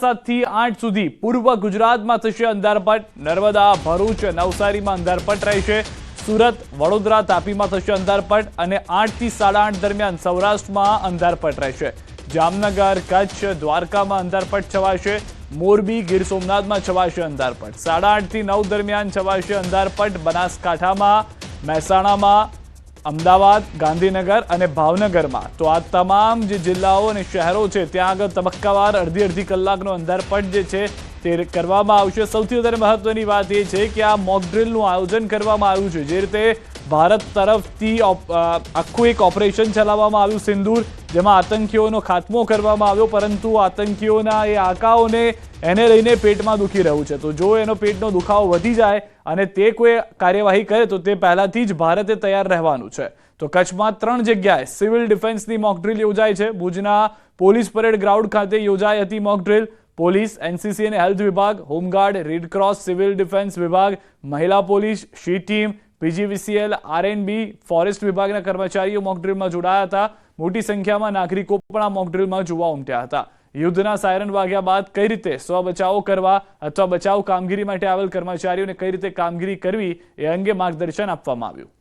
સાડા 7 થી 8 સુધી પૂર્વ ગુજરાતમાં થશે અંધારપટ। નર્મદા, ભરૂચ, નવસારીમાં અંધારપટ રહેશે। સુરત, વડોદરા, તાપીમાં થશે અંધારપટ અને 8 થી 8:30 દરમિયાન સૌરાષ્ટ્રમાં અંધારપટ રહેશે। જામનગર, કચ્છ, દ્વારકામાં અંધારપટ છવાશે। મોરબી, ગીર સોમનાથમાં છવાશે અંધારપટ। 8:30 થી 9 દરમિયાન છવાશે અંધારપટ બનાસકાંઠામાં, મહેસાણામાં, અમદાવાદ, ગાંધીનગર અને ભાવનગરમાં। તો આ તમામ જે જિલ્લાઓ અને શહેરો છે ત્યાં આગળ તબક્કાવાર અડધી કલાકનો અંધારપટ જે છે તે કરવામાં આવશે। સૌથી વધારે મહત્વની વાત એ છે કે આ મોક ડ્રિલનું આયોજન કરવામાં આવ્યું છે। જે રીતે ભારત તરફથી આખું એક ઓપરેશન ચલાવવામાં આવ્યું સિંદૂર, જેમાં આતંકીઓનો ખાત્મો કરવામાં આવ્યો, પરંતુ આતંકીઓના એ આકાઓને એને લઈને પેટમાં દુખી રહ્યું છે। તો જો એનો પેટનો દુખાવો વધી જાય અને તે કોઈ કાર્યવાહી કરે તો તે પહેલાથી જ ભારતે તૈયાર રહેવાનું છે। તો કચ્છમાં 3 જગ્યાએ સિવિલ ડિફેન્સની મોક ડ્રિલ યોજાઈ છે। ભુજના પોલીસ પરેડ ગ્રાઉન્ડ ખાતે યોજાઈ હતી મોક ડ્રિલ। પોલીસ, એનસીસી અને હેલ્થ વિભાગ, હોમગાર્ડ, રેડક્રોસ, સિવિલ ડિફેન્સ વિભાગ, મહિલા police, she team, PGVCL, RNB, forest વિભાગના કર્મચારીઓ મોક ડ્રિલમાં જોડાયા હતા। મોટી સંખ્યામાં નાગરિકો પણ આ મોક ડ્રિલમાં જોવા ઉમટ્યા હતા। યુદ્ધના સાયરન વાગ્યા બાદ કઈ રીતે સ્વ બચાવ કરવા અથવા બચાવ કામગીરી માટે આવેલ કર્મચારીઓને કઈ રીતે કામગીરી કરવી એ અંગે માર્ગદર્શન આપવામાં આવ્યું।